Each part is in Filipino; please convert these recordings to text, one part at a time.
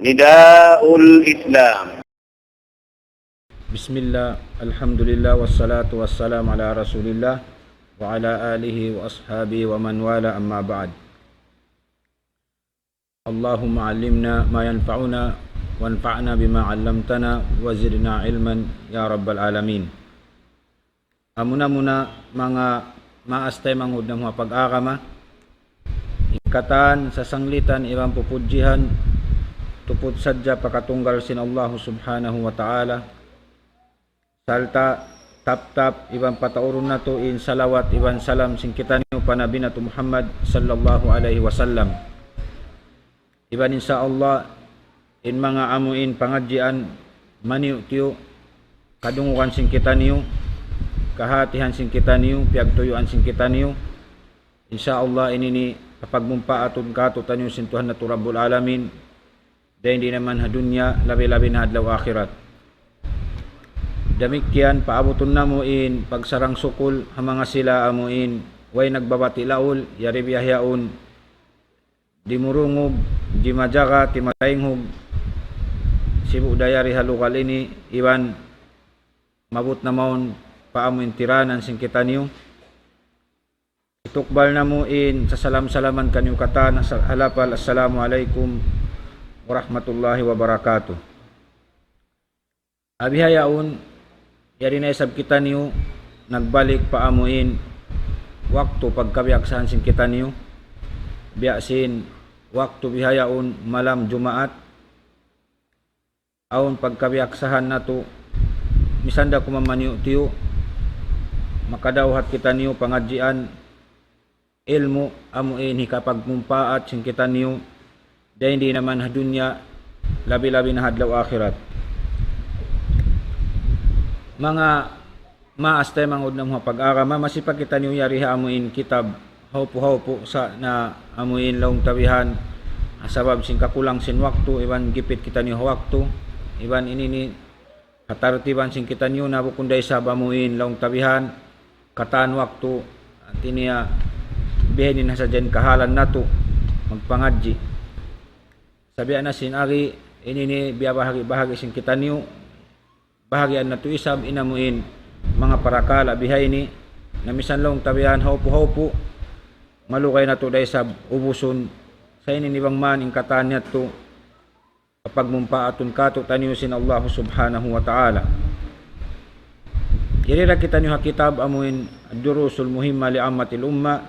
Nidaul Islam. Bismillah, alhamdulillah, wassalatu wassalam ala rasulillah wa ala alihi wa ashabihi wa man wala amma ba'd. Allahumma allimna ma yanfa'una wanfa'na bima 'allamtana wa zidna ilman ya rabbal alamin. Amuna-muna mga maastay mangud na mga pag-akama, ikatan sa sanglitan ibang pupudjihan tupod sadya pakatunggal sin Allah subhanahu wa ta'ala. Salta tap ibang patauron nato in salawat ibang salam sing kita niyo panabi nato Muhammad sallallahu alaihi wasallam. Iban insya Allah in mga amuin pangadjian maniu tiyo kadungukan sing kita niyo, kahatihan sing kita niyo, piagtuyuan sing kita niyo. Insya Allah ini ni kapagmumpaatun kato tanyo sin Tuhan na Rabbul Alamin. Dahil hindi naman hadunya labi-labi na hadlaw akhirat. Damikian paabuton na mo in pagsarang sukul hamanga sila amuin way nagbabati laul yari biyahyaon di murungog di majaga ti matainghog sibu dayari halukal ini iwan mabut na maon paamuin tiranan sing kita niyo. Itukbal na mo in sa salam-salaman kanyo kata na halapal assalamualaikum warahmatullahi wabarakatuh. Abihayaon yari na isab kita niyo nagbalik paamuin waktu pagkabiaksahan sin kita niyo biasin waktu bihayaon malam Jumaat aon pagkabiaksahan nato misanda kumamanyo tiyo makadawhat kita niyo pangadjian ilmu amuin hikapagmumpaat sin kita niyo dahil hindi naman hadunya labi-labi na hadlaw akhirat. Mga maastay mangud na mga pag-akama masipag kita niyo yari amuin kitab haupo sa na amuin laong tabihan asabab sing kakulang sin waktu iban gipit kita niyo waktu iban ini ni katartiban sing kita niyo na bukunday sa amuin laong tabihan kataan waktu at iniya bihenin na sa dyan kahalan nato magpangadji sabihan na sin ari ini ni biya bahagi sing kita niyo bahagian na to isab inamuin mga parakala bihay ni na misan long tabihan haupo malukay na to day sab ubuson sa ininibang man ing kataan niya to kapag mumpaatun kato taniusin Allah subhanahu wa ta'ala. Irira kita niyo hakitab amuin durusul muhimma li ammatil umma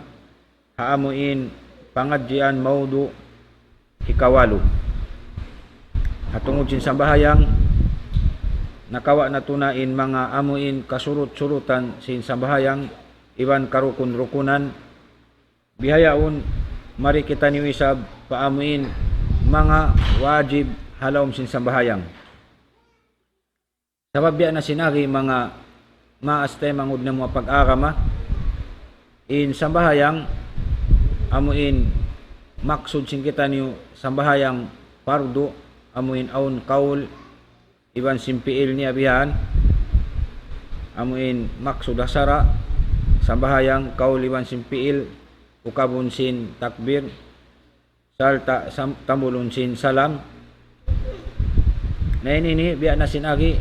haamuin pangadjian maudu hikawalu hatungod sin sambahayang nakawa na tunain mga amuin kasurut-surutan sin sambahayang iban karukun-rukunan bihayaon mari kita niyo isab paamuin mga wajib halawom sin sambahayang sabab biya na sinagi mga maastay mangud na mga pag-akama in sambahayang amuin maksud sin kita niyo sambahayang pardo amuin aun kaul iban simpiil niya bihan amuin maksud asara sambahayang kaul iban simpiil ukabun sin takbir salta tambulun sin salam na ini biya na sinagi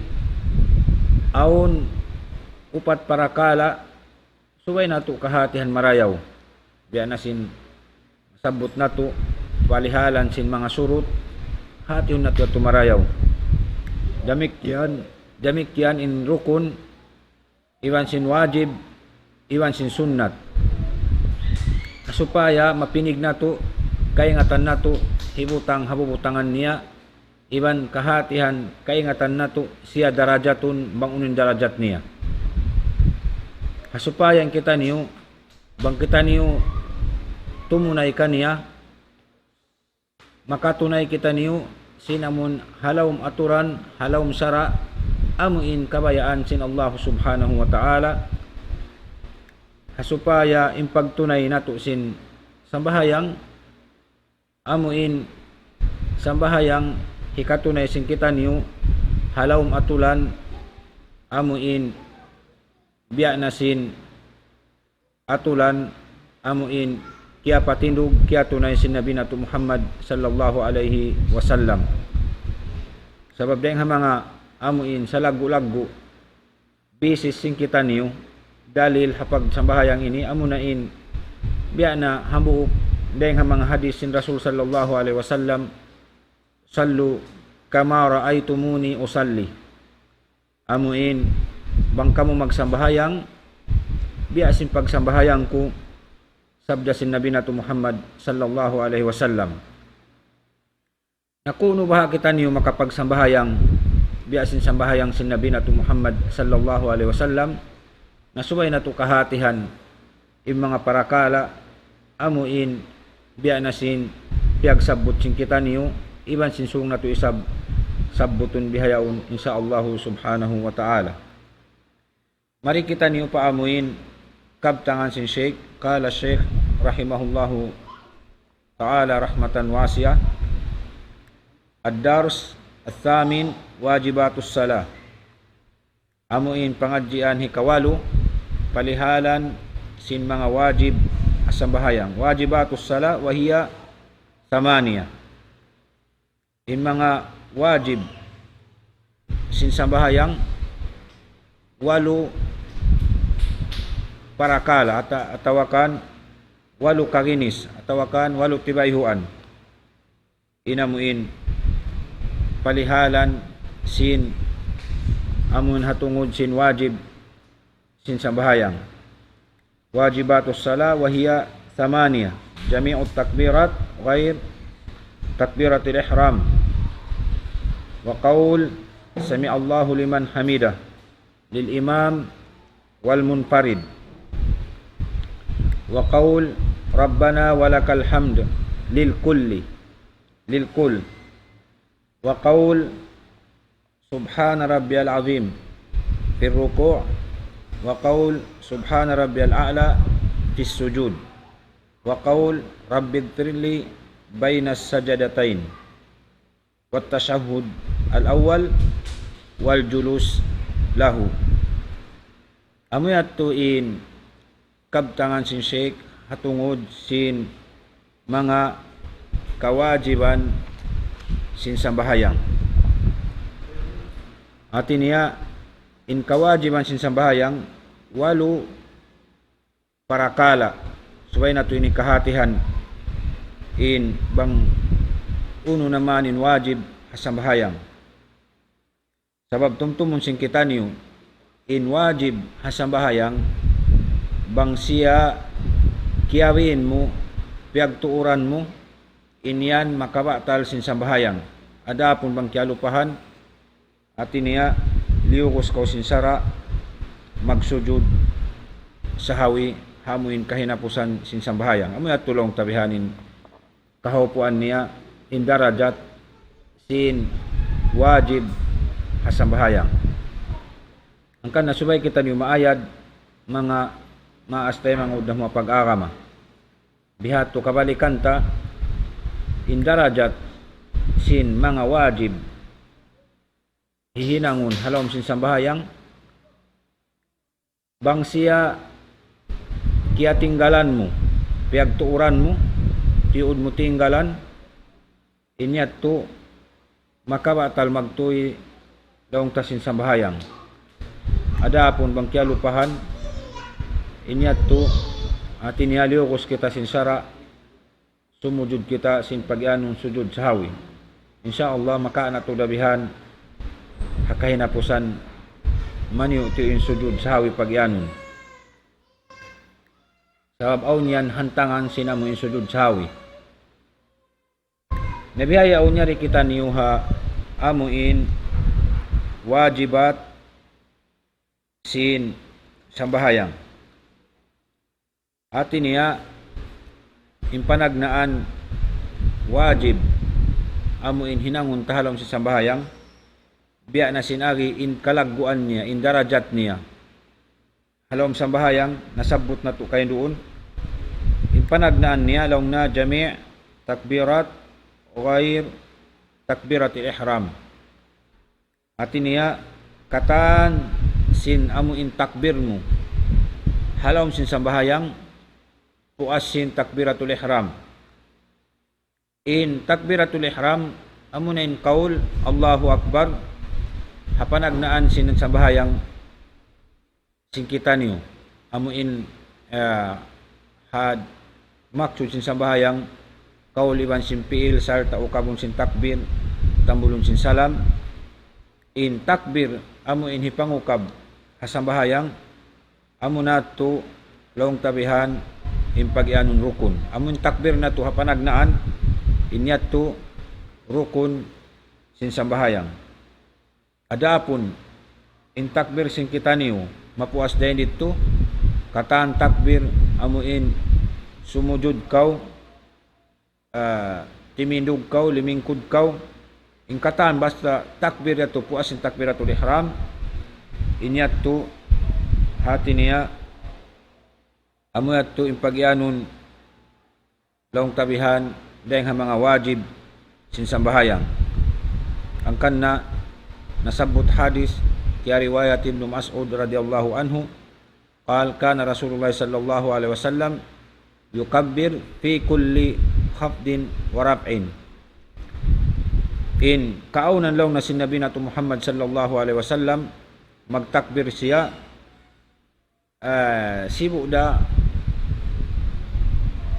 aun upat parakala suway nato kahatihan marayaw biya na sin sabot nato palihalan sin mga surut hatiyon nato tumarayaw damikyan in rukun iwan sin wajib iwan sin sunnat supaya mapinig nato kaingatan nato hibutang habubutangan niya iban kahatihan kaingatan nato siya darajatun bangunin darajat niya supaya kita niyo bang kita niyo tumunay kaniya makatunay kita niyo sinamun halawm aturan halawm sara amuin kabayaan sin Allah subhanahu wa ta'ala supaya impagtunay nato sin sambahayang amuin sambahayang hikatunay sin kita niyo halawm atulan amuin biya na sin atulan amuin kiya patindog kiya tunay sin Nabi nato Muhammad sallallahu alaihi wasallam. Sabab dahil mga amuin sa lagu-lagu bisis sing kita niyo dalil hapag sambahayang ini amunain biya na hamuok dahil mga hadis sin Rasul sallallahu alaihi wasallam, sallu kama raaitumuni usalli. Amuin bang kamu magsambahayang biya sin pagsambahayang ko sabda sin Nabi nato Muhammad sallallahu alaihi wasallam. Nakuno baha kita niyo makapagsambahayang biya sin sambahayang sin Nabi nato Muhammad sallallahu alaihi wasallam, nasubay nato kahatihan im mga parakala amuin biya na sin piyag sabot sin kita niyo iban sin sung nato isab sabbuton bihayaon insyaallah subhanahu wa ta'ala. Mari kita niyo paamuin kabtangan sin Sheikh, kala Sheikh rahimahullahu ta'ala rahmatan wasi'ah, ad-dars al-thamin wajibatus salah. Amuin pangadjian hikawalu palihalan sin mga wajib asambahayang. Wajibatus salah wahiya thamaniya. In mga wajib sin sambahayang walu parakala atawakan walu kaginis atawakan walu tibayhuan. Inamuin palihalan sin amun hatungod sin wajib sin sambahayang. Wajibatus salah wahiya thamaniya, jami'ut takbirat ghair takbiratil ihram, wa qaul sami Allahu liman hamidah lil imam wal munfarid, wa qaul rabbana walakal hamd lil kull, wa qaul subhana rabbiyal azim fil ruku', wa qaul subhana rabbiyal a'la fis sujud, wa qaul rabbighfirli bainas sajadatain, wat tashahhud al-awwal wal julus lahu. Amoy atuin kabtangan sin Sheikh hatungod sin mga kawajiban sin sambahayang. Atin niya in kawajiban sin sambahayang walu parakala subay nato ini kahatihan in bang uno naman in wajib hasambahayang. Sabab tumtumon sin kita niyo in wajib hasambahayang bang siya kiyawin mo piyagtuuran mo inyan makabatal sin sambahayang. Adapon bang kialupahan atin niya liukos ko sin sara magsujud sahawi hamuin kahinapusan sin sambahayang. Amoy at tulong tabihanin kahupuan niya in darajat sin wajib hasambahayang. Angkan nasubay kita niyo maayad mga maastay mga udang mga pag-agama bihat to kabalikanta in darajat sin mga wajib hihinangon halom sin sambahayang bang siya kiatinggalan mo piyagtuuran mo tiud mo tinggalan inyat to makabatal magtuy daong tasin sambahayang. Adapon bang kialupahan inyat to atin yaliokos kita sin sara sumujud kita sin pagyanong sujud sahawi. Insyaallah maka na to dabihan hakahinapusan maniu tiin sujud sahawi pagyanon. Sabab aw niyan hantangan sinamo in sujud sahawi. Nabihaya aw nyari kita niyuha amuin wajibat sin sambahayang. Atin niya impanagnaan wajib amuin hinangon tahalom si sambahayang biya na sinagi in kalagguan niya in darajat niya halom sambahayang nasabot na to kayo doon in panagnaan niya laong na jami' takbirat ghair takbiratil ihram. Atin niya katan sin amuin takbir mo halom sin sambahayang puas sin takbiratul ihram. In takbiratul ihram amo na in kaul Allahu Akbar hapanagnaan sin sambahayang singkita niyo amo in had maksud sin sambahayang kaul iban sin piil sarta ukabon sin takbir tambulon sin salam in takbir amo in hipangukab hasambahayang amo nato laong tabihan in pag-ianon rukun amo in takbir nato hapanagnaan inyato rukun sin sambahayang adapun in takbir sin kita niyo mapuas dayon dito kataan takbir amo in sumujud kaw timindog kaw limingkod kaw in kataan basta takbir yato puas in takbiratul ihram inyato hati niya amo yato in pag-ianon laong tabihan dahil mga wajib sin sambahayang ang kanna nasabot hadis kaya riwayat Ibn Mas'ud radhiyallahu anhu qal kana Rasulullah sallallahu alaihi wasallam yukabbir fi kulli khafdin wa raf'in in kaunan law na sin Nabi nato Muhammad sallallahu alaihi wasallam magtakbir siya sibu da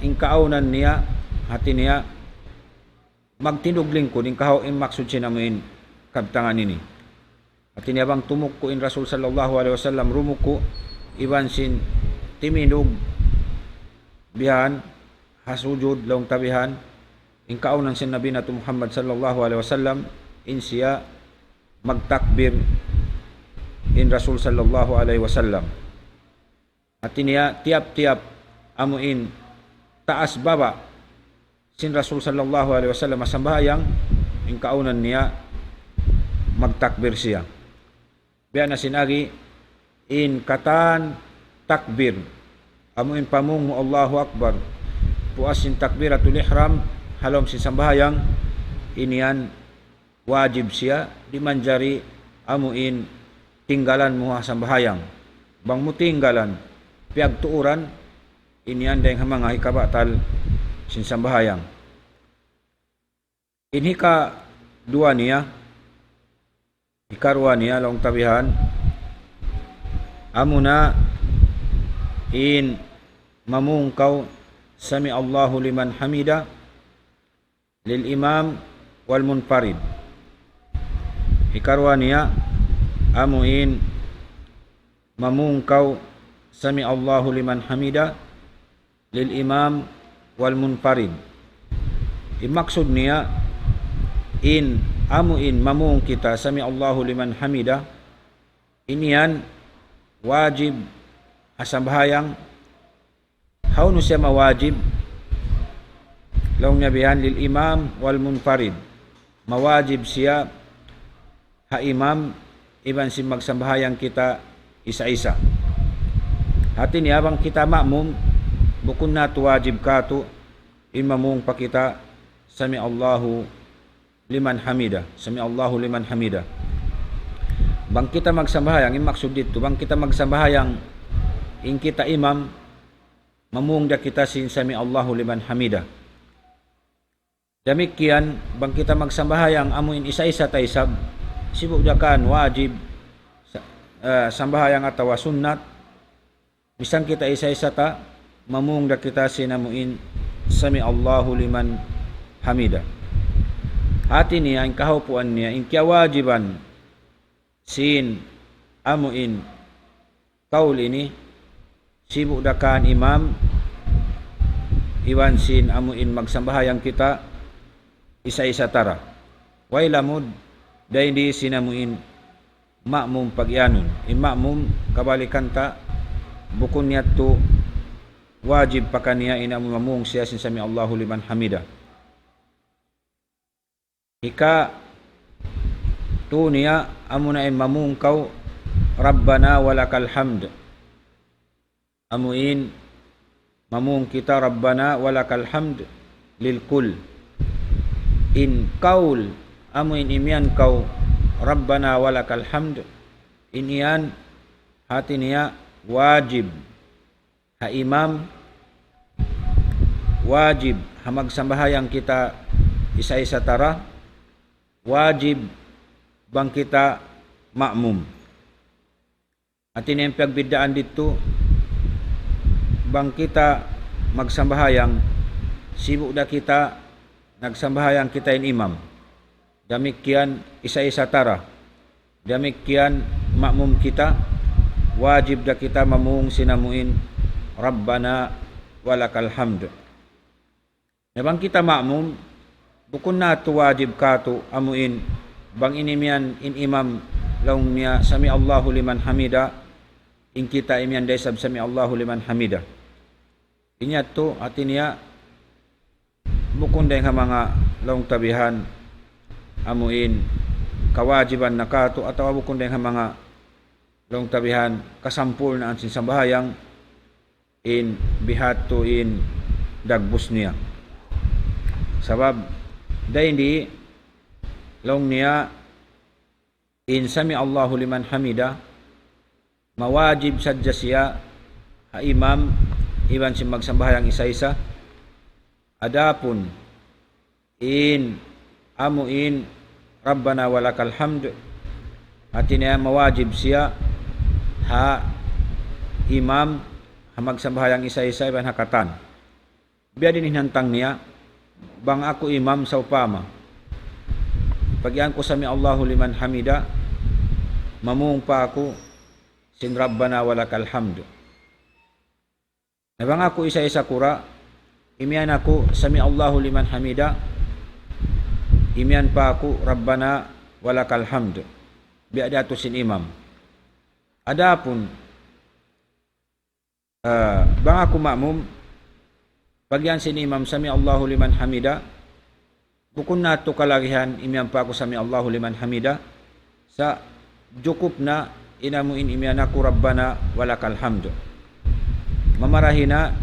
in kaunan niya hati niya magtindog lingkod in kahaw in maksud siya namin kabtangan ini at iniyabang tumukko in Rasul sallallahu alaihi wasallam rumukko iban sin timindog bihan hasujud laong tabihan in kaunan sin Nabi nato Muhammad sallallahu alaihi wasallam in siya magtakbir in Rasul sallallahu alaihi wasallam at iniya tiap-tiap amo in taas baba sin Rasul sallallahu alaihi wasallam masambahayang in kaunan niya magtakbir siya biya na sinagi in katan takbir amo in pamung Allahu Akbar puas sin takbiratul ihram halom sin sambahayang inian wajib siya di manjari amo in tinggalan mo sambahayang bang mo tinggalan piag tuuran inian dayang mga hikabatal sin sambahayang inhika dua niya ikarwa niya laong tabihan amo na in mamungkaw sami Allahu liman hamida lil imam wal munfarid ikarwa niya amo in mamungkaw sami Allahu liman hamida lil imam wal munfarid imaksud niya in amo in mamung kita sami Allahu liman hamida inian wajib asambahayang how no siya mawajib laong nabihan lil imam wal munfarid mawajib siya ha imam iban si magsambahayang kita isa-isa hati niya bang kita makmum bukun nato wajib kato imamung pa kita sami Allahu liman hamida sami Allahu liman hamida bang kita magsambahayang in maksud dito bang kita magsambahayang in kita imam mamung da kita sin sami Allahu liman hamida demikian bang kita magsambahayang amo in isa-isa taysab sibuk dakan wajib sambahayang atawa sunnat bisan kita isa-isa ta mamung da kita sin amo in sami Allahu liman hamida hati niya ang kahupuan niya in kiawajiban sin amuin kaul ini sibuk dakan imam iwan sin amuin magsambahayang kita isa-isa tara way lamud dahil di sinamuin makmum pagyanon makmum kabalikan ta bukun niya to wajib pa kaniya inamumamung siya sin sami Allahu liman hamida ika tu niya amuna in mamungkaw Rabbana walakal hamd amuin mamung kita Rabbana walakal hamd lil kul in kaul amuin imian kaw Rabbana walakal hamd inian hati niya wajib ha imam wajib ha magsambahayang kita isa-isa tara wajib bang kita makmum. At ini yung pagbidaan dito, bang kita magsambahayang, sibuk da kita, nagsambahayang kita in imam. Demikian isa-isa tara. Demikian makmum kita, wajib da kita mamung sinamuin, Rabbana walakal hamd. Bang kita makmum, bukun na to wajib ka to amuin, bang inimian in imam, laung niya sami Allahu liman hamida, in kita imian desab sami Allahu liman hamida. Inya to atin niya bukun dahil mga laung tabihan amuin kawajiban na kato atau bukun dahil mga laung tabihan kasampul na ang sinsambahayang in bihat to in dagbus niya. Sabab dahil di laung niya in sami Allahu liman hamida, mawajib sadya siya ha imam iban si magsambahayang isa-isa. Adapun in amuin Rabbana walakal hamd, atin mawajib siya ha imam ha magsambahayang isa-isa iban hakatan. Biya din hinantang niya, bang ako imam sa upama, pagyan ko sami Allahu liman hamida, mamung pa ako sin Rabbana walakal hamd. Bang ako isa-isa kura, imian ako sami Allahu liman hamida, imian pa ako Rabbana walakal hamd. Biya dato sin imam. Adapun bang ako makmum, pagyan sin imam sami Allahu liman hamida, bukun nato kalagihan imian pa ako sami Allahu liman hamida, sa cukup na inamuin imian ako Rabbana walakal hamd. Mamarahina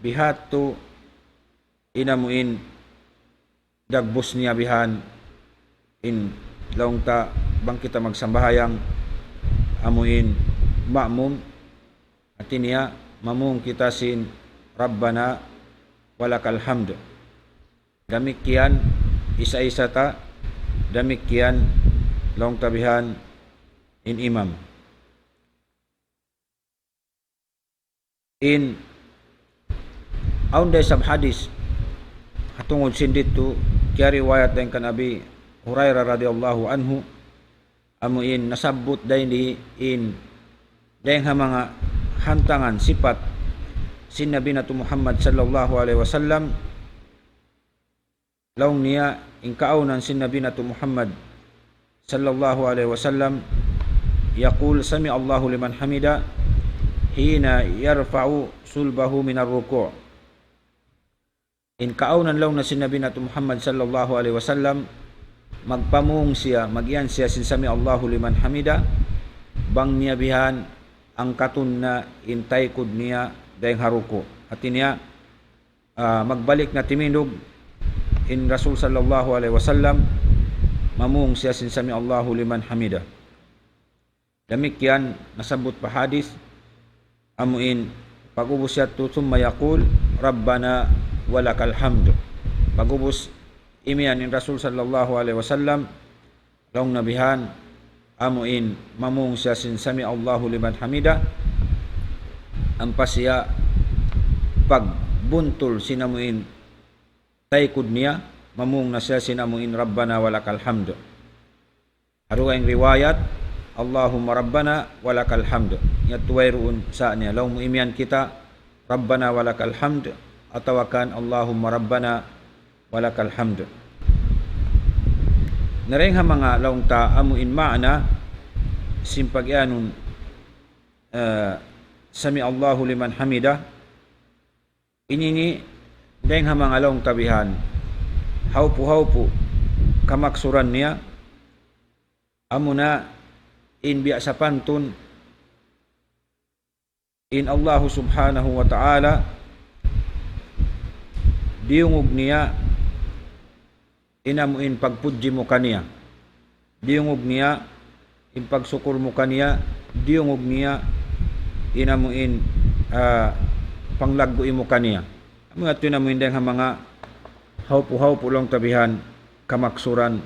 bihat to inamuin dagbus niya bihan in laung ta bang kita magsambahayang amuin makmum, atin niya mamung kita sin Rabbana walakal hamd. Demikian isa-isa ta, demikian laung tabihan in imam. In aunday sab hadis hatungod sindit to kaya riwayat din kan Abi Hurairah radhiyallahu anhu, amuin nasabot dahin di in dahin ha mga hantangan sifat sin Nabi nato Muhammad sallallahu alaihi wasallam, laung niya in kaunan sin Nabi nato Muhammad sallallahu alaihi wasallam yaqul sami Allahu liman hamida hina yarfa'u sulbahu minar ruku'. In kaunan law na si Nabi nato Muhammad sallallahu alaihi wasallam magpamung siya, magyan siya sin sami Allahu liman hamida, bang niya bihan ang katun na intay kud niya dayang haruko. At niya magbalik na timindog in Rasul sallallahu alaihi wasallam mamung siya sin sami Allahu liman hamida. Demikian nasabot pa hadis amuin pagubos siya to summa yaqul Rabbana walakal hamd. Pagubos imian in Rasul sallallahu alaihi wasallam laung nabihan amuin mamung siya sin sami Allahu liman hamida, ampas siya pagbuntul sinamuin taykud niya, mamung na siya sinamuin Rabbana walakal hamd. Haruang riwayat Allahumma Rabbana walakal hamd, yatuway roon sa niya laung imian kita Rabbana walakal hamd atawakan Allahumma Rabbana walakal hamd. Nareng ha mga laung ta amuin maana simpagyanun sami Allahu liman hamida, inini deng ha mga laung tabihan haupu kamaksuran niya amuna in biya sa pantun in Allah subhanahu wa ta'ala diungog niya inamuin pagpudji mo kaniya, diungog niya in pagsukur mo kaniya, diungog niya inamuin panglaggo mo kaniya. Mga tinamuin deng mga haupu lang tabihan kamaksuran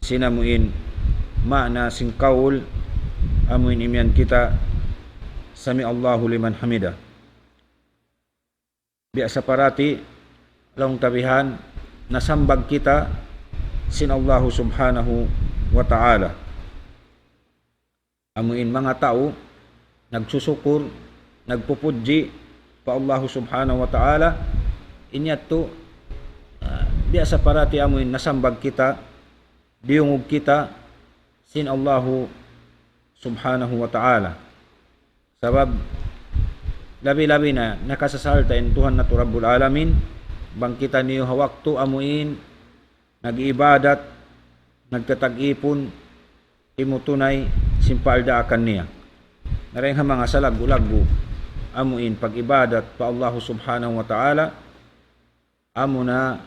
sinamuin makna sing kaul amuin imyan kita sami Allahu liman hamida. Biasa parati long tabihan nasambag kita sin Allahu subhanahu wa ta'ala. Amuin mga tao nagsusukur, nagpupudji pa Allahu subhanahu wa ta'ala, inyato biasa parati amuin nasambag kita, diungog kita sin Allahu subhanahu wa ta'ala. Sabab labi-labi na nakasasalta in Tuhan na Rabbul Alamin, bang kita niyo hawakto amuin nag-ibadat, nagtatag-ipon, imutunay simpaldaakan niya. Nareng mga salag-ulago amuin pag-ibadat pa Allahu subhanahu wa ta'ala, amo na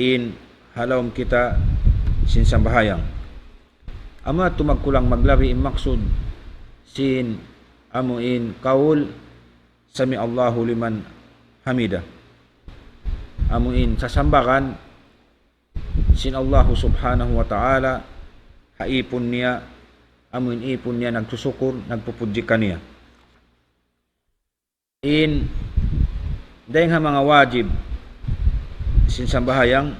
in halawm kita sin sambahayang. Ama tumagkulang maglabi maksud sin amuin kaul sami Allahu liman hamida. Amuin sasambakan sin Allahu subhanahu wa ta'ala, haipon niya, amuin ipon niya, nagsusukur, nagpupudjikan niya. In dahing mga wajib sin sambahayang,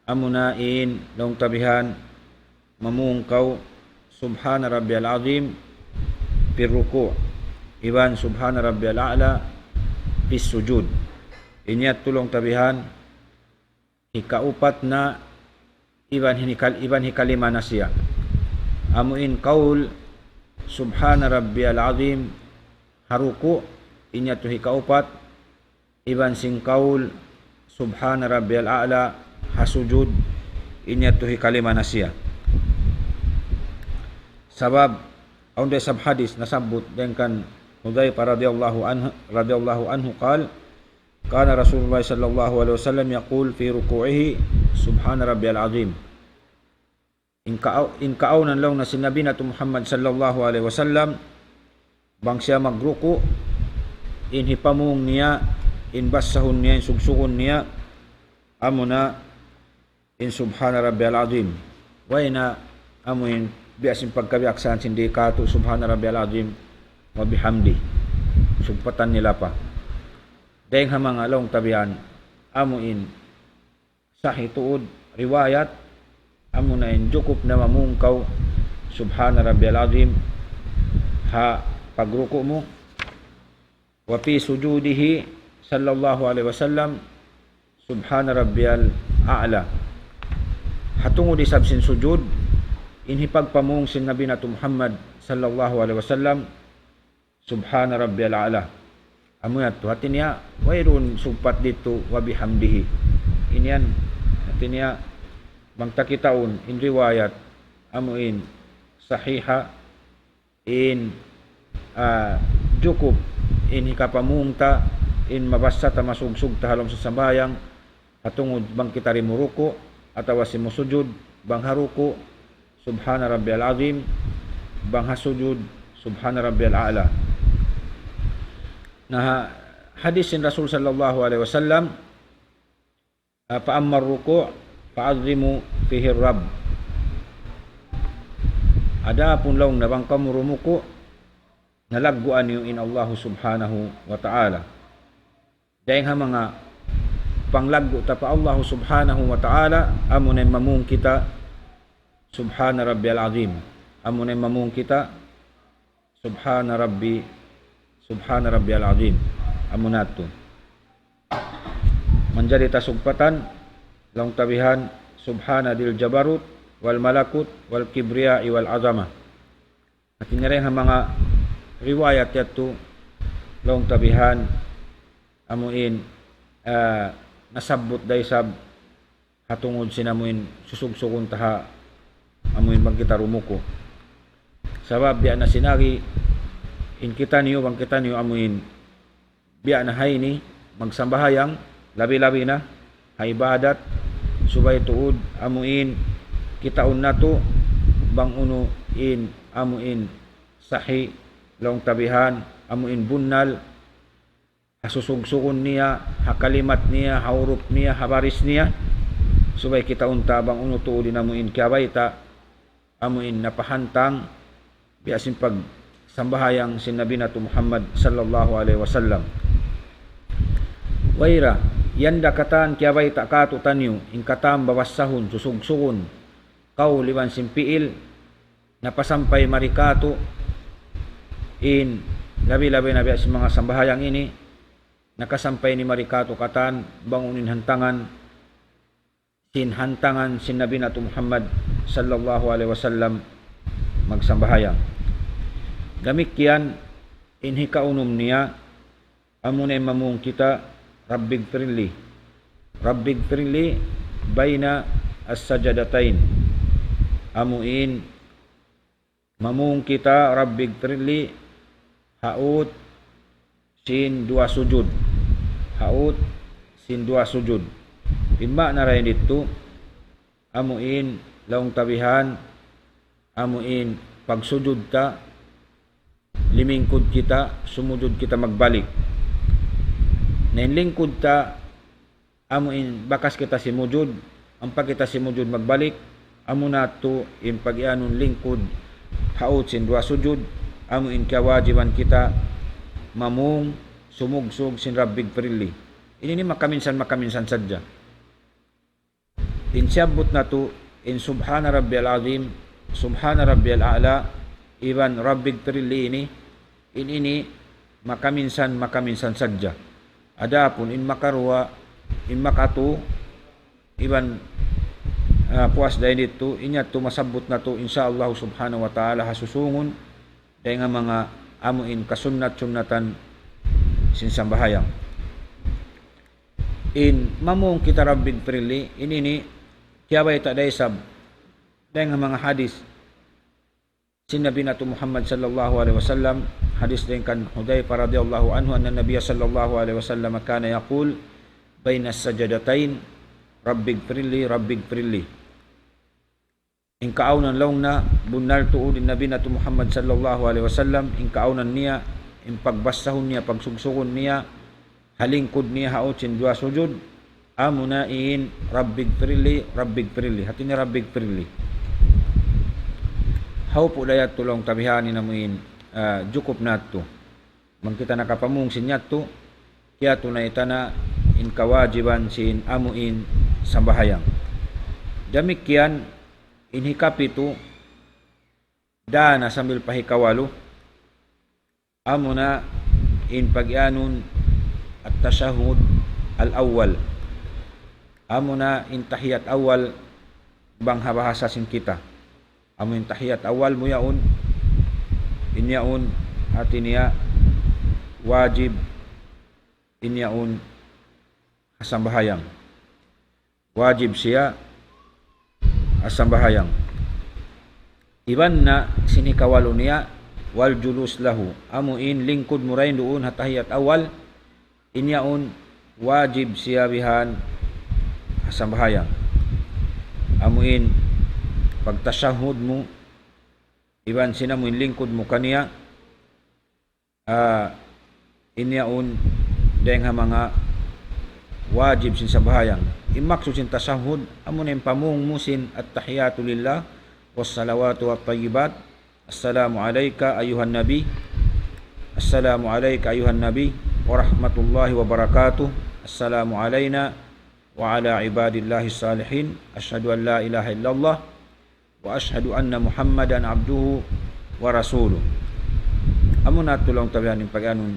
amo na in long tabihan mamungkaw subhana rabbiyal azim fi ruku' iban subhana rabbiyal a'la fi sujud. Inyat tulong tabihan ikaupat na iban hikalima na siya. Amuin kaul subhana rabbiyal azim haruku, inyat to hikaupat, iban sing kaul subhana rabbiyal a'la hasujud, inyat to hikalima na siya. Sabab aunde sab hadis nasabut dengan Hudzaifah radhiyallahu anhu qala kana Rasulullah sallallahu alaihi wasallam yaqul fi ruku'ihi subhana rabbiyal azim. In kaunan lang na sinabi na Muhammad sallallahu alaihi wasallam bang siya magruku, in hipamung niya, in basahun niya, in sugsukon niya, amo na in subhana rabbiyal azim. Way na amo in biasin pagkabiaksan sindi kato subhana rabbiyal azim wa bihamdi, sugpatan nila pa. Dahil mga long tabihan amuin sahih tuod riwayat, amo na in jukup na mamungkaw subhana rabbiyal azim ha pagruko mo, wa fi sujudihi sallallahu alaihi wasallam subhana rabbiyal a'la. Hatungod isab sin sujud, inhipagpamung sin Nabi na Muhammad sallallahu alaihi wasallam subhana rabbiyal a'la. Amunat to hatin niya wayron sugpat dito wa bihamdihi. Inyan hatin niya bang takitaon in riwayat amuin sahiha in jukup in hikapamungta in mabasa ta masugsug ta halom sa sambayang hatungod bang kita rimuruko atawa si musujud bang haruko subhana rabbiyal azim, bang hasujud subhana rabbiyal a'la. Na hadis sin Rasul sallallahu alaihi wasallam fa ammar ruku' fa'azimu fihi rabb. Ada pun laung na bang kamurumuko nalagguan niyo in Allah subhanahu wa ta'ala. Dahil mga panglaggo ta pa Allah subhanahu wa ta'ala, amo na mamung kita subhana rabbiyal azim. Amo na mamung kita subhana rabbiyal azim. Amo nato menjadi tasugpatan long tabihan subhana dil jabarut wal malakut wal kibriya wal azamah. At inireng mga riwayat yato long tabihan amuin nasabot day sab hatungod sinamuin susugsukon taha amuin bang kita rumuko. Sabab biya na sinagi in kita niyo bang kita niyo amuin biya na hay ni magsambahayang labi-labi na haibadat subay tuod amuin kitaon nato bang uno in amuin sahi long tabihan amuin bunnal hasusugsukon niya, hakalimat niya, haurup niya, habaris niya, subay kita unta bang unutuudin amuin kiawaita amuin napahantang biasin pag sambahayang sin Nabi nato Muhammad sallallahu alaihi wasallam. Waira yanda katan kiawaita kato tanyo in katam bawassahun susugsugun kau liwan simpiil napasampay marikato in labi-labi na biasin mga sambahayang ini nakasampay ni marikato katan bangunin hantangan sin Nabi nato Muhammad sallallahu alaihi wasallam magsambahayang. Gamikyan inhi kaunom niya amunay mamung kita rabbig firli baina as-sajadatain. Amuin mamung kita rabbig firli haut sin dua sujud. Timba na rin dito amuin laong tabihan amuin pagsujud ta limingkod kita sumujud kita magbalik nainlingkod ta amuin bakas kita simujud ang pag kita simujud magbalik amo nato in pag-ianon lingkod haot sin dua sujud amuin kawajiban kita mamung sumugsog sin rabbig firli ini ni makaminsan sadya. Insyabot na to in subhana rabbiyal azim subhana rabbiyal a'la iban rabbig firli ini makaminsan sadya. Adapun in makarwa in makatu iban puas dahil dito inya to masabot na to insyaallah subhanahu wa ta'ala hasusungon dahil nga mga amuin kasunnat-sunnatan sinsambahayang in mamung kita rabbig firli ini kiyabay ta daysab dahil nga mga hadis sin Nabi nato Muhammad sallallahu alaihi wasallam hadis din kan Hudzaifah radhiyallahu anhu anna Nabiy sallallahu alaihi wasallam kana yaqul baina as-sajadatain rabbig firli in kaaunan law na bunal tuudin Nabi nato Muhammad sallallahu alaihi wasallam in kaaunan niya in pagbasahon niya pagsugsugon niya halingkod niya haot sin dua sujud amunain rabbig firli hati ni rabbig firli haw po dayat tulong tabihani namuin jukup nato man kita nakapamung sin yato kaya tunay tana in kawajiban sin amuin sambahayang damikyan in hikapito dana sambil pahikawalo amuna in pag-ianon at tashahud al-awwal amuna in tahiyat awal bang habahasasin kita amun tahiyat awal mo yaon inyaon hati niya wajib inyaon asambahayang wajib siya asambahayang iban na sinikawalo niya wal julus lahu amuin lingkod mo rin doon hatahiyat awal inyaon wajib siya bihan sambahayang amuin pagtasyahud mo iban sinamuin lingkod mo kaniya inyaon dahil nga mga wajib sin sambahayang imaksud sin tasyahud amunin pamung musin at tahiyatu lillah wassalawatu wat tayyibat assalamu alayka ayuhan nabi wa rahmatullahi wa barakatuh assalamu alayna wa ala ibadillahi salihin asyhadu an la ilaha illallah wa asyhadu anna muhammadan abduhu wa rasuluh amun natulong tabihan ng pag-anon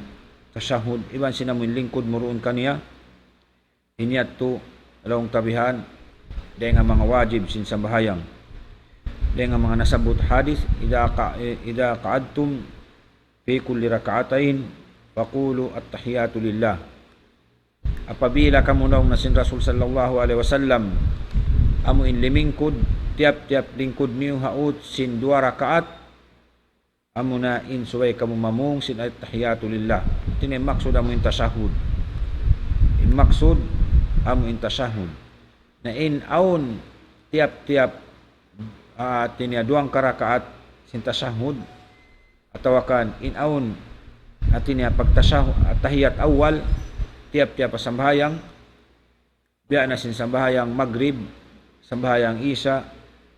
tasyahud iban sinamun lingkod muruon kaniya inyat to along tabihan dahil nga mga wajib sin sambahayang dahil nga mga nasabot hadis ida qa'adtum fi kulli raka'atain faqulu at-tahiyatu lillah apabila kamu daw na sin Rasul sallallahu alaihi wasallam amo in limingkod tiap-tiap lingkod niyo haot sin dua rakaat amo na in suway kamu mamung sin at-tahiyatu lillah tini maksud amo in tashahud in maksud amo in tashahud na in aun tiap-tiap tini duang karakaat sin tashahud atawakan in aun atinya pagtashahud at-tahiyat awal tiap-tiap sambahayang biya na sin sambahayang maghrib sambahayang Isya,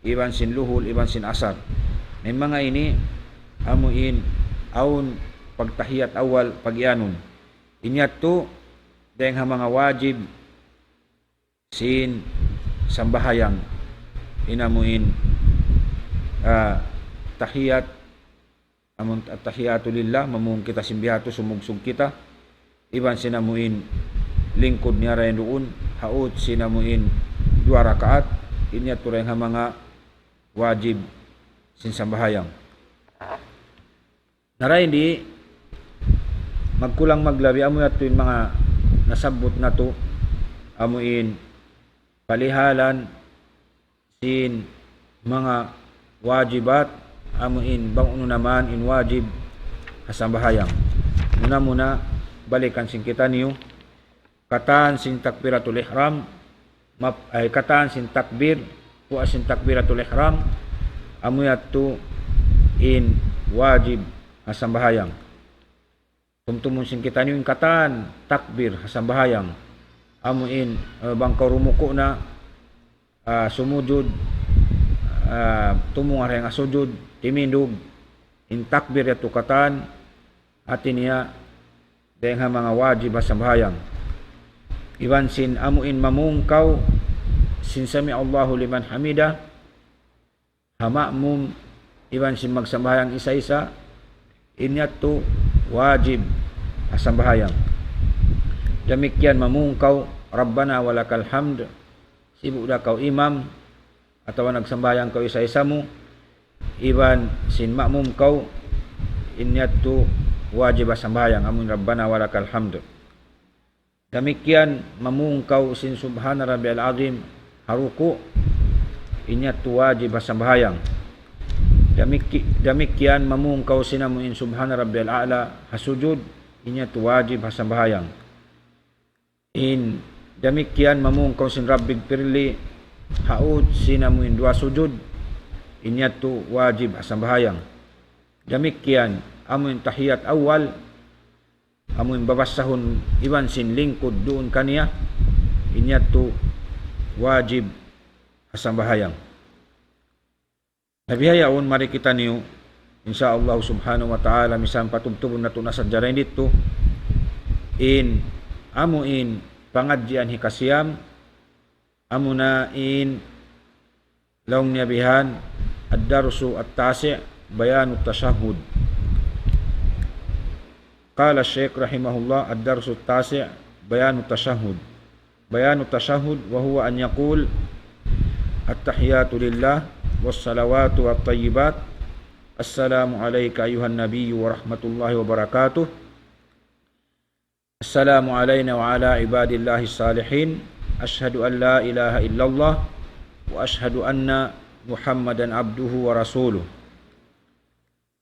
iban sin luhul, iban sin asar. May mga ini amuin aun pagtahiyat awal pagyanon. Inyat to dahil mga wajib sin sambahayang inamuin tahiyat amun tahiyatu lillah mamung kita simbihato sumugsug kita iban sinamuin lingkod niya rin doon haut sinamuin 2 rakaat inya to rin mga wajib sin sambahayang naray di magkulang maglabi amo yatuin mga nasabot na to amuin palihalan sin mga wajibat amuin bang uno naman in wajib hasambahayang muna balikan sin kita niyo katan sin takbiratul ihram katan sin takbir wa sin takbiratul ihram amuyat to in wajib hasambahayang tumtumun sin kita niyo katan takbir hasambahayang amuin bangkaw rumuko na sumujud tumong areng asujud timindog in takbir yato katan atin niya dahil mga wajib hasambahayang iban sin amuin mamungkaw sin sami Allahu liman hamida hamamum iban sin magsambahayang isa-isa inyat to wajib hasambahayang damikyan mamungkaw Rabbana walakal hamd sibu da kaw imam atau nagsambayang kaw isa-isa mo iban sin ma'mum kaw inyat to wajib sambayang amun Rabbana walakal hamd damikyan mamungkaw sin subhana rabbiyal azim haruku inyat to wajib sambayang damikyan mamungkaw sinamuin subhana rabbiyal a'la hasujud inyat to wajib sambayang in damikyan mamungkaw sin rabbig pirli haud sinamuin 2 sujud inyat to wajib hasambahayang damikyan amuin tahiyat awal amuin babasahon iban sin lingkod doon kaniya inyat to wajib hasambahayang nabihayaon mari kita niyo insyaallah subhanahu wa ta'ala misan patubtubon nato na sadyaray dito in amuin pangadjian hikasiyam amuna in laung niyabihan ad-darsu at-tasi' bayanu tashahhud qala Syekh rahimahullah ad-darsu at-tasi' bayanu tashahhud wa huwa an yaqul at-tahiyatu lillah was-salawatu wat-tayyibat assalamu alayka ayuhan nabiyyu wa rahmatullahi wa barakatuh assalamu alayna wa ala ibadillahi salihin asyhadu an la ilaha illallah wa asyhadu anna Muhammadan abduhu wa rasuluh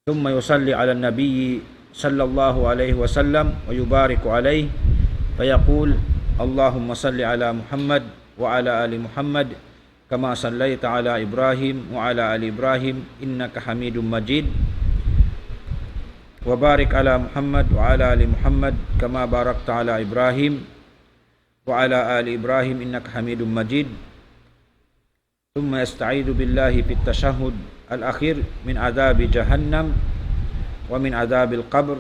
thumma yusalli ala nabiyyi sallallahu alaihi wasallam wa yubariku alaihi fayaqul Allahumma salli ala Muhammad wa ala ali Muhammad kama sallaita ala Ibrahim wa ala ali Ibrahim innaka Hamidum Majid wa barik ala Muhammad wa ala ali Muhammad kama barakta ala Ibrahim wa ala ali Ibrahim innaka Hamidum Majid thumma yasta'idhu billahi fit tashahhud al-akhir min adhabi jahannam wa min adhabil qabr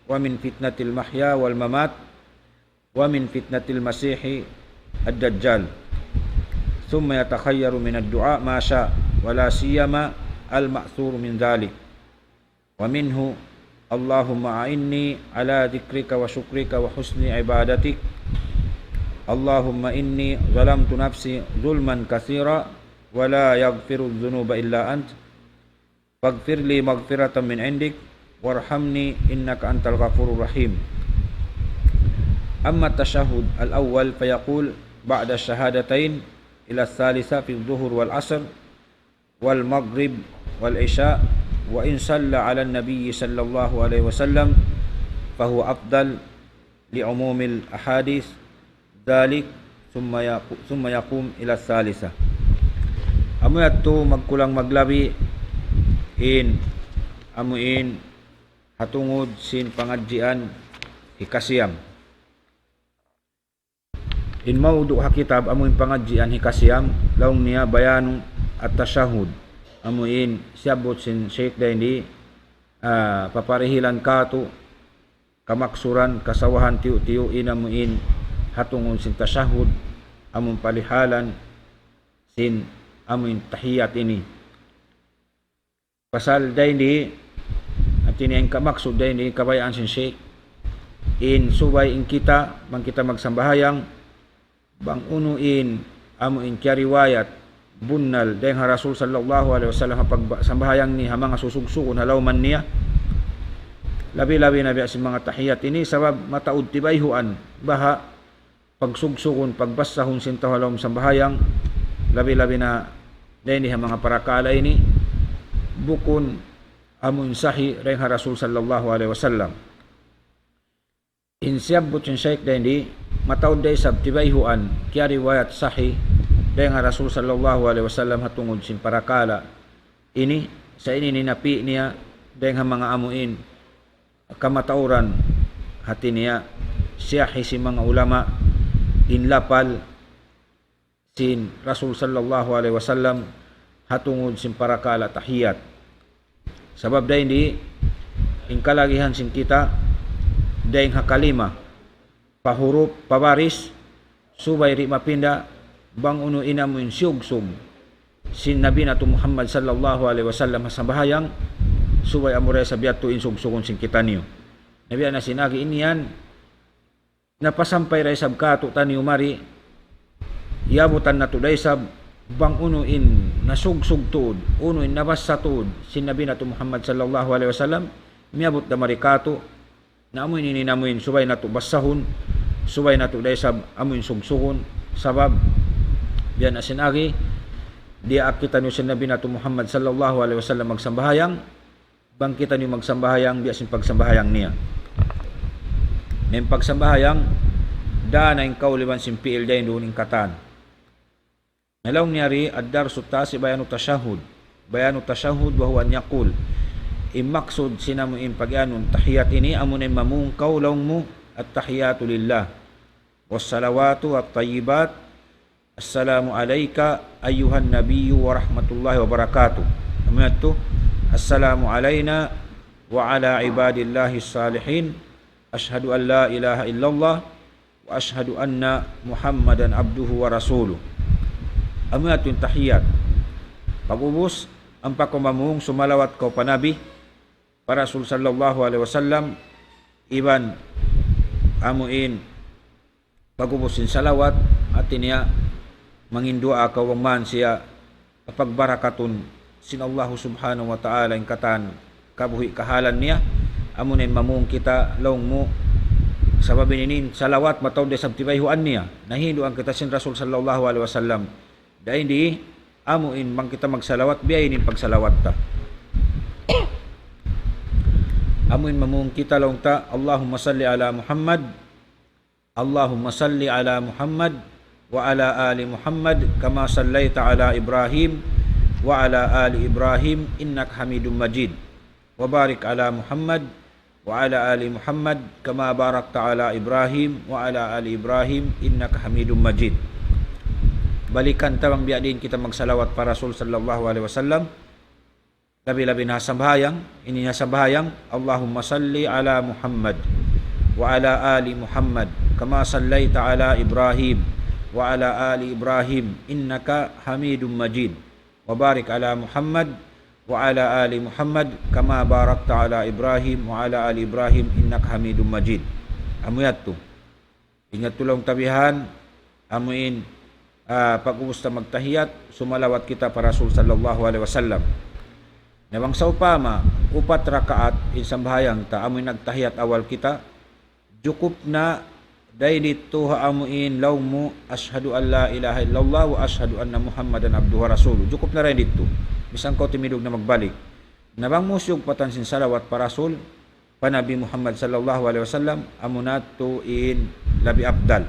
wa min fitnatil mahya wal mamat wa min fitnatil masihi ad-dajjal thumma yatakhayyaru min ad-du'a ma sha wa la siyama al-ma'thur min dhalik wa minhu Allahumma a'inni ala dhikrika wa syukrika wa husni ibadatik Allahumma inni zalamtu nafsi zulman katsira wa la yaghfiru dhunuba illa ant faghfir li maghfiratan min indik warhamni innaka antal ghafurur rahim amma tashahhud al-awwal fayaqul ba'da ash-shahadatain ila ath-thalitha fi adh-dhuhr wal 'asr wal maghrib wal isha wa in salla 'ala an-nabiy sallallahu alaihi wasallam fahuwa afdal li umumil ahadith dalik summa yaqum ila thalitha amuyat to magkulang maglabi in amuin hatungod sin pangadjian hikasiyam in maudu ha kitab amuin pangadjian hikasiyam laung niya bayanu at tashahud amuin siyabot sin Sheikh Daindi paparihilan kato kamaksuran kasawahan tiu-tiu inamuin hatungon sin tashahud amun palihalan sin amuin tahiyat ini pasal Daindi at ini ang kamaksud Daindi kabayaan sin Sheikh in subay in kita bang kita magsambahayang bang unuin amuin kya riwayat bunnal dahil Rasul sallallahu alaihi wasallam pagsambahayang ni hamang susugsugon halawman niya labi-labi na biya si mga tahiyat ini sabab mataud tibayhuan baha pagsugsugon pagbasahon sinta halawm sambahayang labi-labi na dahil ni mga parakala ini bukun amun sahi dahil Rasul sallallahu alaihi wasallam in siyabot yung Sheikh Daindi mataud day sab tibayhuan kya riwayat sahi dahil Rasul sallallahu alaihi wasallam hatungod sin parakala ini sa ini ninapi niya dahil mga amuin kamatauran hati niya siyahi si mga ulama inlapal sin Rasul sallallahu alaihi wasallam hatungod sin parakala tahiyat sabab dahil di in kalagihan sin kita dahil hakalima pahuruf pabaris subay ri mapinda bang uno inamuin siyugsum sin Nabi nato Muhammad sallallahu alaihi wasallam hasambahayang subay amure sa biyato insugsugon sin kita niyo nabi na sinagi iniyan napasampay ray sab kato taniyo mari yabutan nato day sab bang uno in nasugsug tuod uno in nabasa tuod sin Nabi nato Muhammad sallallahu alaihi wasallam miabot da mari kato na amoy ninamuin subay nato basahon subay nato day sab amoy sugsugon sabab biyan na sinagi di kita niyo sin Nabi nato Muhammad sallallahu alaihi wasallam magsambahayang bang kita niyo magsambahayang biya sin pagsambahayang niya ning pagsambahayang da na ing kauliban sin piil day doon ing katan nalawng niyari ad-darsu tasi bayanu tashahud wa huwa an yaqul imaksud sinamu in pagyanon tahiyat ini amunay mamungkaw lawng mo at tahiyatu lillah wassalawatu at tayyibat assalamu alayka ayyuhan nabiyyu wa rahmatullahi wa barakatuh amunat assalamu alayna wa ala ibadillahi salihin ashhadu an la ilaha illallah wa ashhadu anna muhammadan abduhu wa rasuluh amunat yung tahiyat pag-ubos ang pakumamung sumalawat ko panabi para Rasul sallallahu alaihi wasallam iban amuin pagubusin salawat at niya mangindua ka man siya pagbarakatun sin Allah subhanahu wa ta'ala ing katan kabuhi kahalan niya amunin mamung kita laung mo sababin inin salawat matawd sa tibayhuan niya nahindo ang kita sin Rasul sallallahu alaihi wasallam dahil di amuin mang kita magsalawat biyayin pagsalawat ta amuin mamung kita laung ta Allahumma salli ala Muhammad wa ala ali Muhammad kama sallaita ala Ibrahim wa ala ali Ibrahim innaka Hamidum Majid wa barik ala Muhammad wa ala ali Muhammad kama barakta ala Ibrahim wa ala ali Ibrahim innaka Hamidum Majid balikan tawang biadin kita magsalawat para Rasul sallallahu alaihi wasallam labi-labi na sambahayang ini na sambahayang Allahumma salli ala Muhammad wa ala ali Muhammad kama sallaita ala Ibrahim wa ala ali Ibrahim innaka Hamidum Majid wa barik ala Muhammad wa ala ali Muhammad kama barakta ala Ibrahim wa ala ali Ibrahim innaka Hamidum Majid amuyat to ingat tulong tabihan amuin pag-ubos ta magtahiyat sumalawat kita para Rasul sallallahu alaihi wasallam nawang sa upama upat rakaat insambahayang ta amoy nagtahiyat awal kita jukup na dahil dito haamuin law mo ashhadu an la ilaha illallah wa ashhadu anna Muhammadan abduhu wa rasuluh jukup na rin dito bisan ko timidog na magbalik nabang musyog patansin salawat para Rasul panabi Muhammad sallallahu alaihi wasallam amunato in labi abdal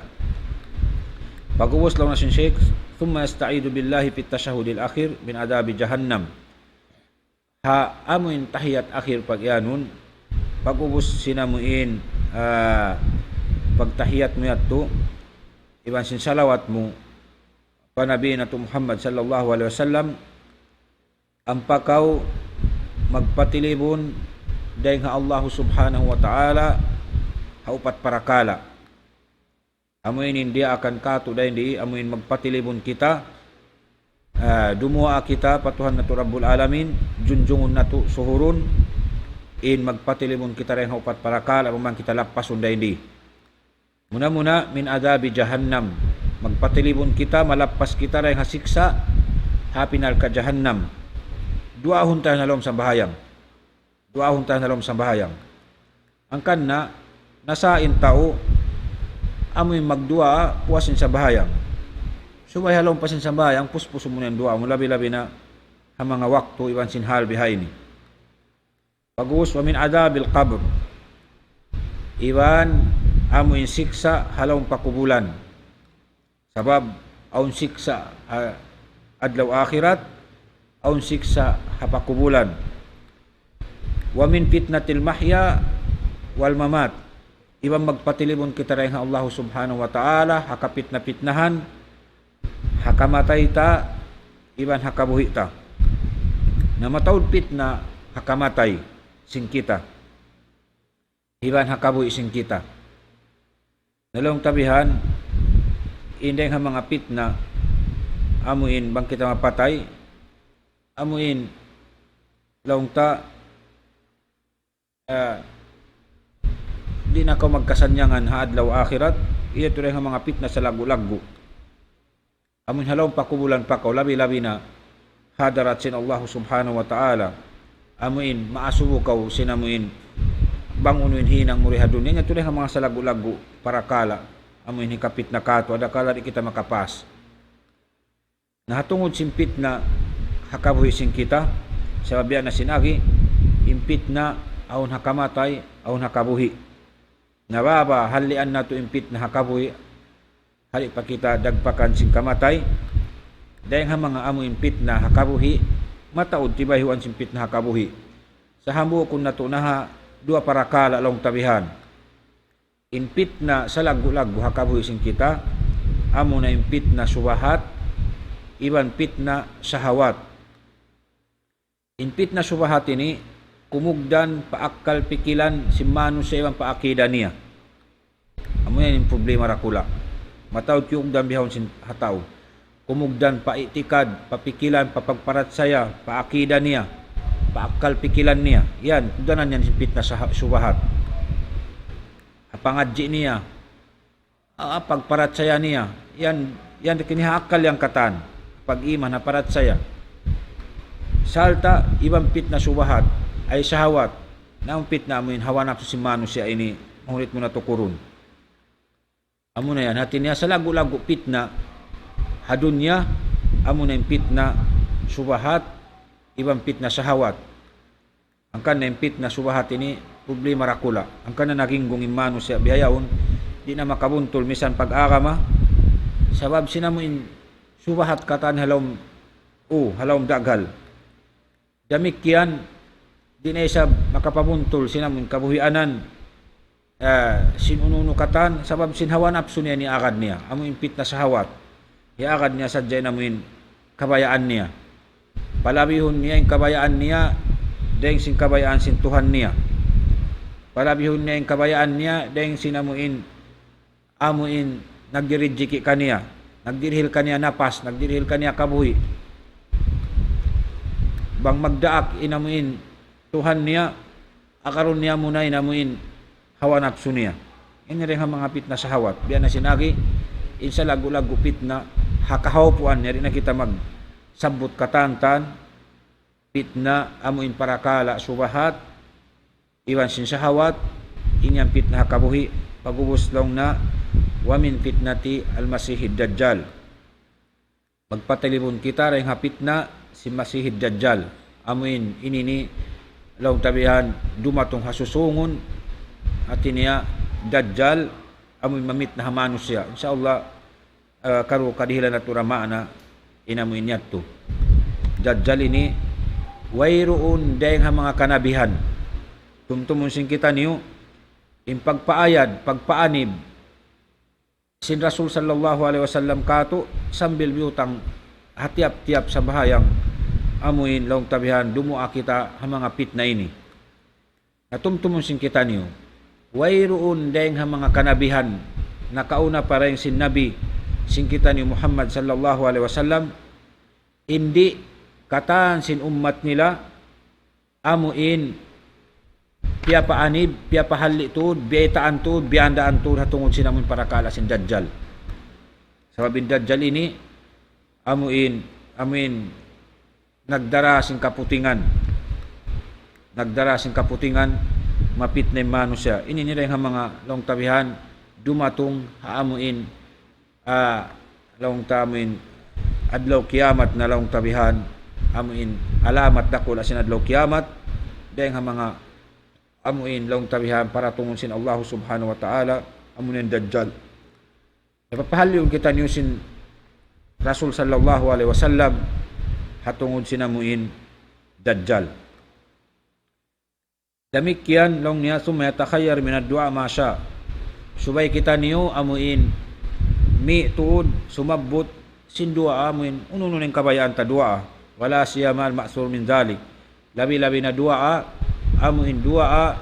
pag-ubos lang na sin Sheikh thumma yasta'idu billahi fit tashahhudil akhir min adabi jahannam ha amuin tahiyat akhir pagyanon pag-ubos sinamuin pagtahiyat mo yato iban sin salawat mo pa Nabi na Muhammad sallallahu alaihi wasallam ang pakaw magpatilibon dahil nga Allah subhanahu wa ta'ala haupat parakala. Amuin hindi akan kato dahil hindi amuin magpatilibon kita, dumuha kita patuhan na to Rabbul Alamin, junjungon na to suhurun, in magpatilibon kita rin haupat parakala, paman kita lapasun dahil hindi. Muna min adabi jahannam, magpatilibon kita, malapas kita rin hasiksa, hapinal ka jahannam. Duahon tayo na lom sa bahayang. Duahon tayo na lom sa bahayang. Ang kanna, nasain tao, amoy magdua, puwasin sa bahayang. Sumay halong pasin sa bahayang, puspuso mo na yung dua mo, labi-labi na ang mga wakto, iwan sinhal bihay ni. Pag-uus, wa min adabil qabr. Iwan, amoy siksa, halong pakubulan. Sabab, aun siksa, adlaw akhirat, aun siksa hapakubulan. Wa min fitnatil mahya wal mamat. Ibang magpatilibon kita rin Allah subhanahu wa ta'ala, hakapit na pitnahan, hakamatay ta, iban hakabuhi ta. Na matawid pitna, hakamatay sing kita. Iban hakabuhi sing kita. Nalong tabihan, indeng ha mga pitna, amuin bang kita mapatay, amuin laong ta di na ko magkasanyangan haadlaw akhirat, iya to rin ang mga pitna sa lagu-lagu. Amun halawang pakubulan pa ko, labi-labi na hadarat sin Allah subhanahu wa ta'ala, amuin maasubo ka sinamuin bangunuin hinang murihadun. Yan to rin ang mga sa lagu-lagu para kala, amuin hikapit na kato, adakala di kita makapas. Nahatungod simpit na hakabuhi sing kita, sa babian na sinagi, impit na aun hakamatay, aun hakabuhi. Nababa, halian na to impit na hakabuhi, hali pa kita dagpakan sing kamatay, dahil nga mga amo impit na hakabuhi, mataod tibayhuan simpit na hakabuhi. Sa hambu kung nato naha, dua parakala long tabihan. Impit na sa lagu-lagu hakabuhi sing kita, amo na impit na subahat, iban pit na sahawat. Impit na subahat ini, kumugdan, paakal, pikilan, simano sa ibang paakida niya. Amo yan yung problema rakula. Matawag yung dambihon sin hataw. Kumugdan, paitikad, papikilan, papagparatsaya, paakida niya, paakal, pikilan niya. Yan, kudanan yan impit na subahat. Pangadji niya, pagparatsaya niya. Yan kinihakal yang katan. Pag-iman na paratsaya. Salta, ibang pit na subahat ay sahawat. Naumpit na amuin hawanap si mano siya ini, mahulit mo na tukurun. Amo na yan, hati niya sa lagu-lagu pit na hadun niya, amo na yung pit na subahat, ibang pit na sahawat. Ang kan na yung pit na subahat ini, problema rakula. Ang kan na naging gungin mano siya bihayaon, di na makabuntol, misan pag-agama, sabab sinamuin subahat katan halawm dagal. Damik yan, di na isa makapabuntol, sinamun kabuhianan, sinununo katan, sabab sinhawan apso niya ni agad niya, amo impit na sahawat, iagad niya sadya namuin kabayaan niya. Palabihon niya yung kabayaan niya, dahil sin kabayaan sin Tuhan niya. Palabihon niya yung kabayaan niya, dahil sinamuin, amuin, nagdirijiki ka niya, nagdirhil ka niya napas, nagdirhil ka niya kabuhi. Bang magdaak inamuin Tuhan niya, akaron niya muna inamuin hawa napso niya. Ini rin ang mga pit na sahawat. Biyan na sinagi, insa lagu-lagu pit na hakahawapuan niya rin na kita magsabot katantan, pit na amuin parakala subahat, iwan sin sahawat, inyang pit na hakabuhi, pagubos lang na wamin fitnati al-masihid dajjal. Magpatalibon kita rin hapit na si Masihid Dajjal. Amuin inini law tabihan dumatong hasusungon at niya Dajjal amuin mamit na hamanos siya. Insyaallah karu kadihilan at uramaan na inamuin niya to. Dajjal ini wayroon dayang ha mga kanabihan. Tumtumun sing kita niyo in pagpaayad, pagpaanib sin Rasul sallallahu alaihi wasallam kato sambil biutang hatiap-tiap sa bahayang amuin long tabihan dumua kita ha mga pitna ini. Natumtumon sin kita niyo. Wayroon deng ha mga kanabihan nakauna pa rin sin Nabi sin kita ni Muhammad sallallahu alaihi wasallam hindi katan sin ummat nila amuin piya paanib, piya pahalli tud, biya itaan tud, biya andaan tud hatungod sinamun para kala sin Dajjal. Sababin Dajjal ini amuin nagdara sin kaputingan. Nagdara sin kaputingan mapit na manusia. Ini nila yung mga long tabihan dumatong haamuin long tamuin adlaw kiamat na long tabihan amuin alamat dakol asin adlaw kiamat dahil nga mga amuin long tabihan para tungon sin Allah subhanahu wa ta'ala amunin Dajjal. Napapahaliw kita niyo sin Rasul sallallahu alaihi wasallam hatungod sin amuin Dajjal. Demikian long niya sumaya takhayyar min ad-du'a ma sya. Subay kita niyo amuin mi tuod sumabot sin du'a amuin unununing kabayaan ta du'a wala siya mal ma'sur min zalik. Labi-labi na du'a amuin du'a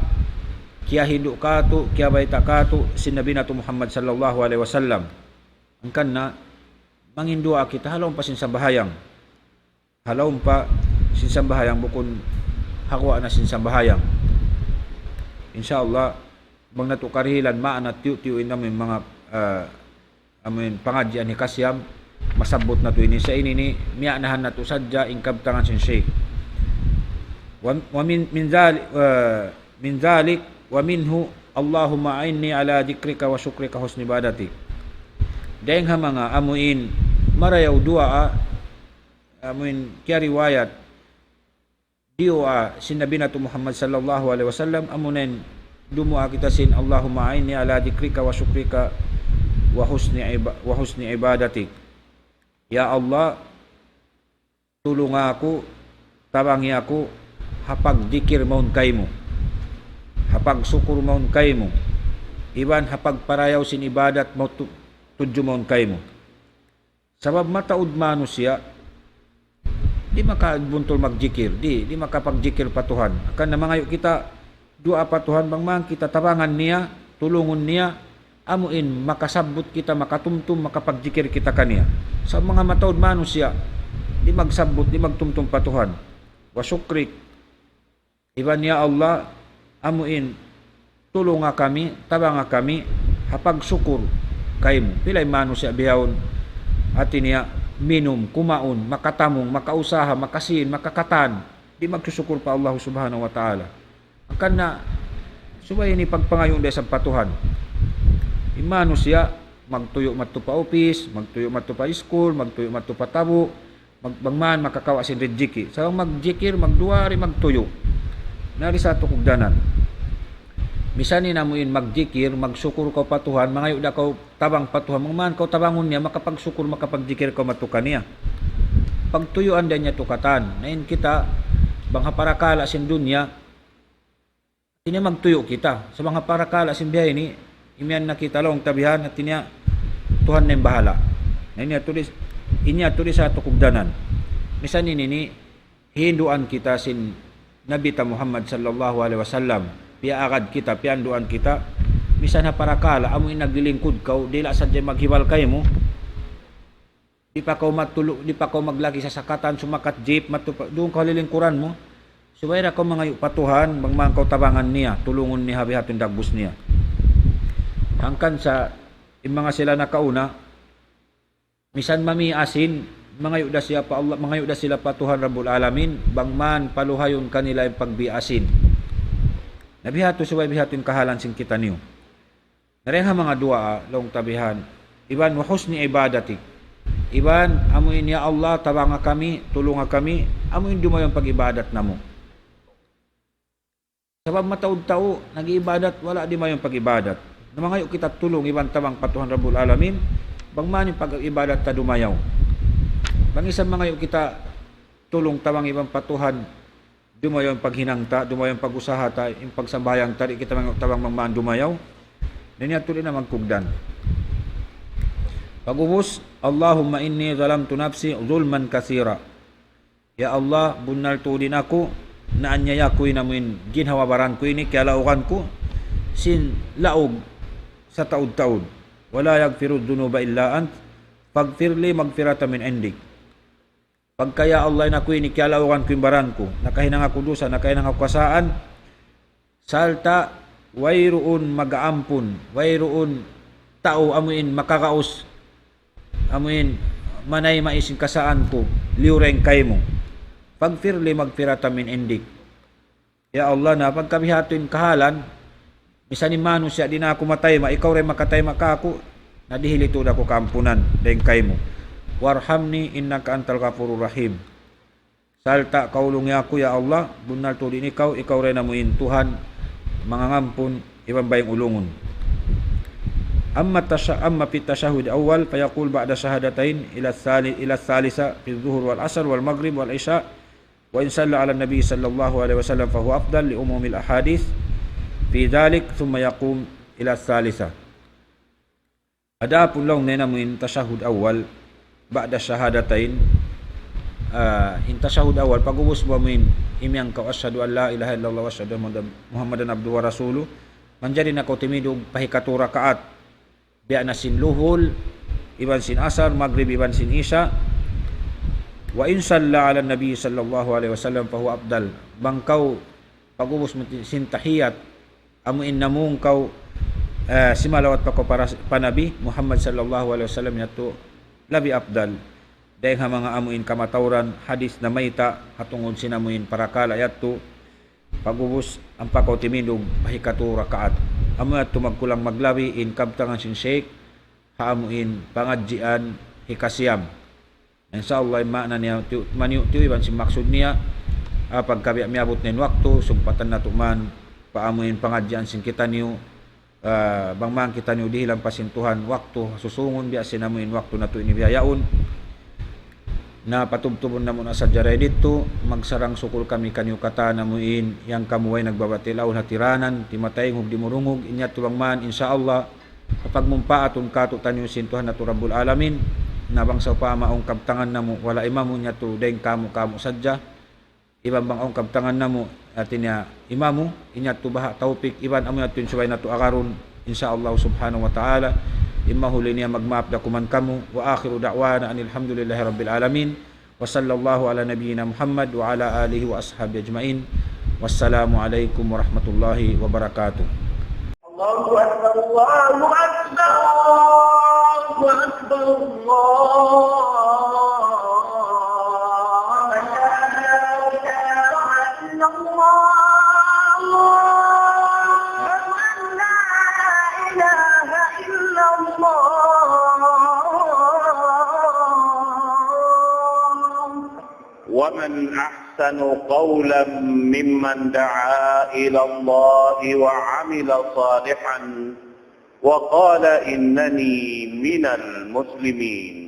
kiya hindu kato kiya baita kato sin Nabi nato Muhammad sallallahu alaihi wasallam. Angkan na mangin du'a kita halom pa sin sambahayang. Halom pa sin sambahayang bukon hakwa na sin sambahayang. Insyaallah bang natukarilan maana tiyo-tiyo namin mga amin pangadyan ni kasyam masabot na to ini sa ini ni mianahan na to sadya ingkab tangan sin Sheikh. Wa min zalik wa minhu Allahumma a'inni ala dzikrika wa syukrika husni ibadatik. Deng ha mga amuin marayaw dua amuin kya riwayat diwa sin Nabi nato Muhammad sallallahu alaihi wasallam amunen dumua kita sin Allahumma a'inni ala dzikrika wa syukrika wa husni ibadatik. Ya Allah tulong ako tabangi ako hapag dikir maun kaymo hapag sukur maun kaymo iban hapag parayaw sin ibadat mo tudyo maun kaymo. Sabab mataud manusia di makabuntol magjikir di makapagjikir patuhan akan na mangayo kita dua patuhan bang mang kita tabangan niya tulungon niya amuin makasabot kita makatumtum makapagjikir kita kaniya. Sa mga mataud manusia di magsabot di magtumtum patuhan wa syukrik iban ya Allah amuin tulong nga kami tabang nga kami hapag sukur kaymo. Pilay manusia bihawon ati niya minum kumaon makatamong makausaha makasin makakatan di magsusukur pa Allah subhanahu wa ta'ala. Akan na subay ni pagpangayon de sa patuhan imano siya magtuyo matto pa office, magtuyo matto pa school, magtuyo matto pa tabo, magbangman makakawa sin rejiki. Sa magjikir, magduwari, magtuyo. Nari sa tukugdanan. Misani namuin magjikir, magsukur ko patuhan, mangayo da ko tabang patuhan, mangman ko tabangon niya makapagsukur, makapagjikir ko matukan niya. Pagtuyuan din niya tukatan. Nain kita bangha parakala sin dunya, ini magtuyo kita. Sa mga parakala sin bihay ni imian nakita long tabihan at niya Tuhan na yung bahala. Inya tulis sa tukugdanan. Misan ini hinduan kita sin Nabi ta Muhammad sallallahu alaihi wasallam. Piaagad kita, pianduan kita. Misan na parakala amo inaglilingkod kaw dila sadya maghibal kay mo. Di pa kaw matulog, di pa kaw maglaki sa sakatan sumakat jeep doon ka lilingkuran mo. Subayra ko mga patuhan bang mga kaw tabangan niya, tulungon ni habihaton dagbus niya. Hangkan sa mga sila nakauna misan mami asin mga yuda siya pa Allah mga yuda sila pa Tuhan Rabbul Alamin bangman paluhayon kanila yung pagbiasin nabihato suway bihaton kahalan sing kita niyo nareha mga dua long tabihan iban wa husni ibadatik iban amuin ya Allah tabanga kami tulunga kami amuin dumayon pag-ibadat namo sabab mataud-tao nag-ibadat wala di mayon pag-ibadat na mangayo kita tulong iban tabang patuhan Rabbul Alamin bangman yung pag-ibadat ta dumayaw bang isang mangayo kita tulong tabang ibang patuhan dumayaw yung paghinangta dumayaw yung pag-usaha ta yung pagsambayang ta di kita tabang mangmaan dumayaw niya tuloy na magkugdan Pag-ubos, Allahumma inni zalamtu nafsi zulman katsira. Ya Allah, bunal tudin ako na anyaya ko inamin ginhawabaran ko ini kaya laukan ko sin laog sa taud-taud. Wala yaghfiru dhunuba illa ant faghfirli maghfiratan min indik. Pagkaya Allah na ko ini kaya laukan ko imbaran ko nakahinang ako dusa nakahinang ako kasaan salta wayruun magaampun wayruun tao amuin makakaos amuin manay maisin kasaan ko liureng kay mo pagfirli magfirata min indik. Ya Allah na pagkabihatin kahalan bisan ni mano siya di na ako matay ma ikaw rin makatay makako nadihilito na ko kampunan dahil kay mo warhamni innaka antal ghafurur rahim. Salta kaulong ako ya Allah bunal to din ikaw rin amuin Tuhan mga ngampun ibang bayang ulungon. Amma fi tashahhud awal fayaqul ba'da shahadatain ila salisa fi dhuhur wal asr wal maghrib wal isya wa in salla ala nabi sallallahu alaihi wasallam fa huwa afdal li umumil ahadith fi dhalik thumma yaqum ila salisa. Adapun long nena min tashahhud awal ba'da shahadatain in tashahhud awal pag-ubos mo min imyang ka asyhadu an la ilaha illallah wa asyhadu muhammadan abduhu wa rasuluh manjadi na ko timidog pahikatura kaat biya na sin luhul iban sin asar maghrib iban sin isya wa in salla ala nabi sallallahu alaihi wasallam fa huwa afdal bangkaw pag-ubos mo sin tahiyat amuin namung kaw simalawat pa ko para panabi Muhammad sallallahu alaihi wasallam yato labi afdal dahil nga mga amuin kamatawran hadis na mayta hatungod sinamuin para kala yato pag-ubos ang pakaw timidog pahikatura kaat amo at tumagkulang maglabi in kabtangan sin sheikh haamuin pangadjian hikasiyam insyaallah maana niya maniu iban si maksud niya pagkabi miabot nin waktu sumpatan na tuman paamuin pangadjian sin kita niyo bangman kita niyo dihilang pasintuhan waktu susungon biya sinamuin waktu na to inibiyayaon na patubtubon na muna sa jaray dito magsarang sukul kami kanyo kata namuin yang kamuway nagbabatilaw na tiranan timatay hug di murungog inya tulang man insyaallah kapag mumpa atong kato tanyo sintuhan na Rabbul Alamin nabang sa pamaong kabtangan namo wala imamu nya to deng kamu sadya ibang bang ang kabtangan namo atin niya imamu inya to baha taupik iban amo natin suway na to akaron insyaallah subhanahu wa ta'ala imahuli niya magmaap da kuman kamu wa akhiru da'wana anil hamdulillahi rabbil alamin wa sallallahu ala nabiyyina Muhammad wa ala alihi wa ashabi ajmain wassalamu alaikum warahmatullahi wabarakatuh. Allahu akbar Allahu akbar Allahu akbar ومن أحسن قولا ممن دعا إلى الله وعمل صالحا وقال إنني من المسلمين